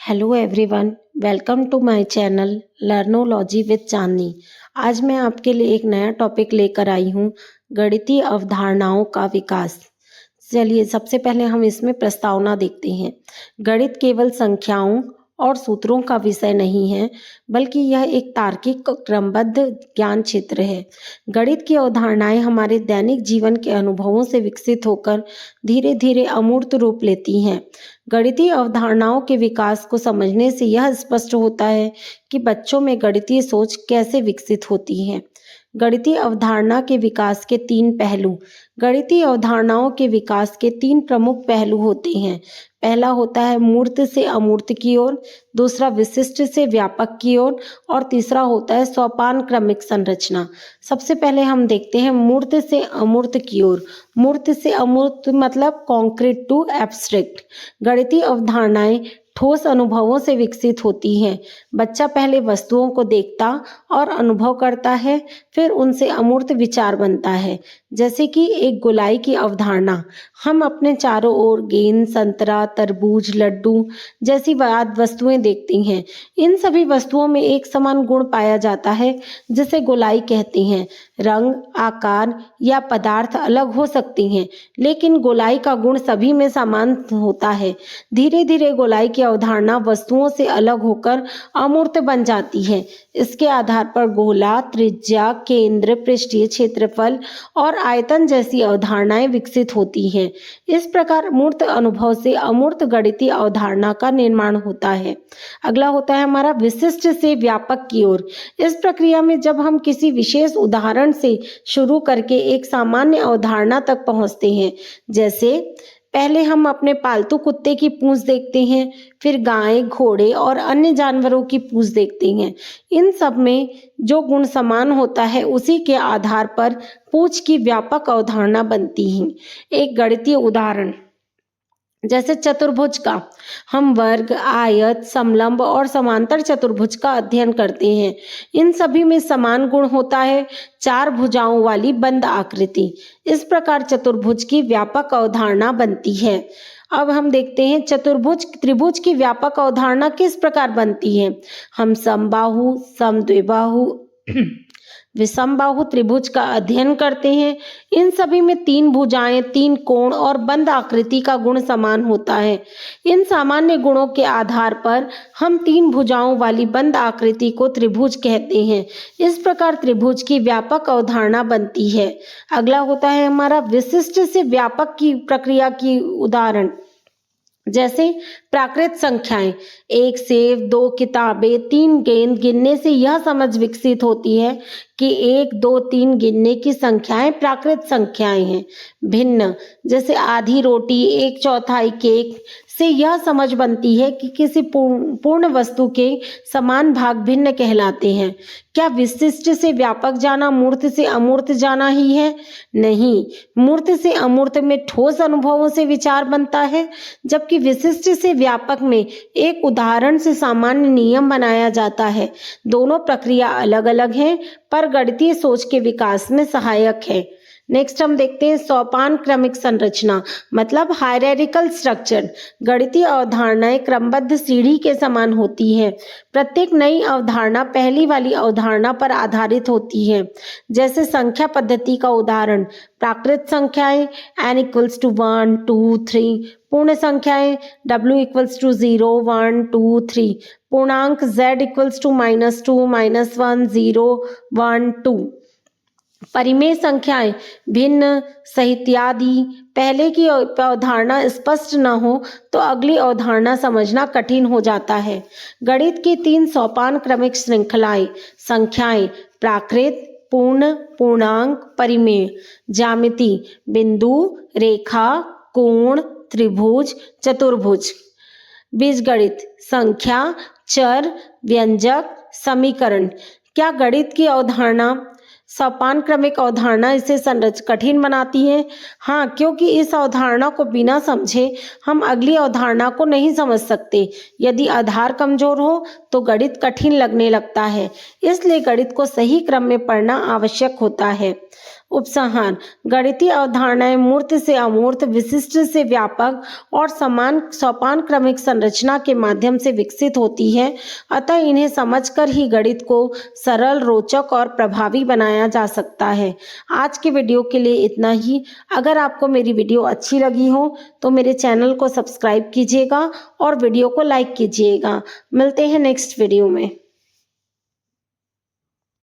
Hello everyone, welcome to my channel learnology with Chandni. आज मैं आपके लिए एक नया टॉपिक लेकर आई हूँ, गणितीय अवधारणाओं का विकास। चलिए सबसे पहले हम इसमें प्रस्तावना देखते हैं। गणित केवल संख्याओं और सूत्रों का विषय नहीं है, बल्कि यह एक तार्किक क्रमबद्ध ज्ञान क्षेत्र है। गणित की अवधारणाएं हमारे दैनिक जीवन के अनुभवों से विकसित होकर धीरे धीरे अमूर्त रूप लेती हैं। गणितीय अवधारणाओं के विकास को समझने से यह स्पष्ट होता है कि बच्चों में गणितीय सोच कैसे विकसित होती है। गणितीय अवधारणा के विकास के तीन पहलू। गणितीय अवधारणाओं के विकास के तीन प्रमुख पहलू होते हैं। पहला होता है मूर्त से अमूर्त की ओर, दूसरा विशिष्ट से व्यापक की ओर और तीसरा होता है सोपान क्रमिक संरचना। सबसे पहले हम देखते हैं मूर्त से अमूर्त की ओर। मूर्त से अमूर्त मतलब कॉन्क्रीट टू एब्स्ट्रैक्ट। गणितीय अवधारणाएं ठोस अनुभवों से विकसित होती हैं। बच्चा पहले वस्तुओं को देखता और अनुभव करता है, फिर उनसे अमूर्त विचार बनता है। जैसे कि एक गोलाई की अवधारणा। हम अपने चारों ओर गेंद, संतरा, तरबूज, लड्डू जैसी वस्तुएं देखते हैं। इन सभी वस्तुओं में एक समान गुण पाया जाता है, जिसे गोलाई कहते हैं। रंग, आकार या पदार्थ अलग हो सकते हैं, लेकिन गोलाई का गुण सभी में समान होता है। धीरे धीरे गोलाई की अवधारणा वस्तुओं से अलग होकर अमूर्त बन जाती है। इसके आधार पर गोला, त्रिज्या, केंद्र, पृष्ठीय क्षेत्रफल और आयतन जैसी अवधारणाएं विकसित होती हैं। इस प्रकार मूर्त अनुभव से अमूर्त गणितीय अवधारणा का निर्माण होता है। अगला होता है हमारा विशिष्ट से व्यापक की ओर। इस प्रक्रिया में जब हम किसी विशेष उदाहरण से शुरू करके एक सामान्य अवधारणा तक पहुंचते हैं, जैसे पहले हम अपने पालतू कुत्ते की पूंछ देखते हैं, फिर गाय, घोड़े और अन्य जानवरों की पूंछ देखते हैं। इन सब में जो गुण समान होता है, उसी के आधार पर पूंछ की व्यापक अवधारणा बनती है। एक गणितीय उदाहरण जैसे चतुर्भुज का। हम वर्ग, आयत, समलंब और समांतर चतुर्भुज का अध्ययन करते हैं। इन सभी में समान गुण होता है, चार भुजाओं वाली बंद आकृति। इस प्रकार चतुर्भुज की व्यापक अवधारणा बनती है। अब हम देखते हैं चतुर्भुज त्रिभुज की व्यापक अवधारणा किस प्रकार बनती है। हम समबाहु, समद्विबाहु, विषमबाहु त्रिभुज का अध्ययन करते हैं। इन सभी में तीन भुजाएं, तीन कोण और बंद आकृति का गुण समान होता है। इन सामान्य गुणों के आधार पर हम तीन भुजाओं वाली बंद आकृति को त्रिभुज कहते हैं। इस प्रकार त्रिभुज की व्यापक अवधारणा बनती है। अगला होता है हमारा विशिष्ट से व्यापक की प्रक्रिया की उदाहरण। जैसे प्राकृत संख्याएं, 1 सेब, 2 किताबें, 3 गेंद गिनने से यह समझ विकसित होती है कि 1, 2, 3 गिनने की संख्याएं प्राकृत संख्याएं हैं। भिन्न, जैसे आधी रोटी, 1/4 केक से यह समझ बनती है कि किसी पूर्ण वस्तु के समान भाग भिन्न कहलाते हैं। क्या विशिष्ट से व्यापक जाना मूर्त से अमूर्त जाना ही है? नहीं, मूर्त से अमूर्त में ठोस अनुभवों से विचार बनता है, जबकि विशिष्ट से व्यापक में एक उदाहरण से सामान्य नियम बनाया जाता है। दोनों प्रक्रिया अलग अलग हैं, पर गणितीय सोच के विकास में सहायक है। नेक्स्ट हम देखते हैं सोपान क्रमिक संरचना, मतलब हायरार्किकल स्ट्रक्चर। गणितीय अवधारणाएं क्रमबद्ध सीढ़ी के समान होती हैं। प्रत्येक नई अवधारणा पहली वाली अवधारणा पर आधारित होती है। जैसे संख्या पद्धति का उदाहरण, प्राकृत संख्याएं n = 1, 2, 3, पूर्ण संख्याएं w = 0, 1, 2, 3, पूर्णांक z = -2, -1, 0, 1, 2, परिमेय संख्याएं भिन्न, सहित्यादि। पहले की अवधारणा स्पष्ट न हो तो अगली अवधारणा समझना कठिन हो जाता है। गणित की 3 सोपान क्रमिक श्रृंखलाएं, संख्याएं, प्राकृत, पूर्ण, पूर्णांक, परिमेय। ज्यामिति, बिंदु, रेखा, कोण, त्रिभुज, चतुर्भुज। बीजगणित, संख्या, चर, व्यंजक, समीकरण। क्या गणित की अवधारणा सोपान क्रमिक अवधारणा इसे कठिन बनाती है? हाँ, क्योंकि इस अवधारणा को बिना समझे हम अगली अवधारणा को नहीं समझ सकते। यदि आधार कमजोर हो तो गणित कठिन लगने लगता है। इसलिए गणित को सही क्रम में पढ़ना आवश्यक होता है। उपसंहार: गणितीय अवधारणाएं मूर्त से अमूर्त, विशिष्ट से व्यापक और समान सोपान क्रमिक संरचना के माध्यम से विकसित होती है। अतः इन्हें समझकर ही गणित को सरल, रोचक और प्रभावी बनाया जा सकता है। आज के वीडियो के लिए इतना ही। अगर आपको मेरी वीडियो अच्छी लगी हो तो मेरे चैनल को सब्सक्राइब कीजिएगा और वीडियो को लाइक कीजिएगा। मिलते हैं नेक्स्ट वीडियो में।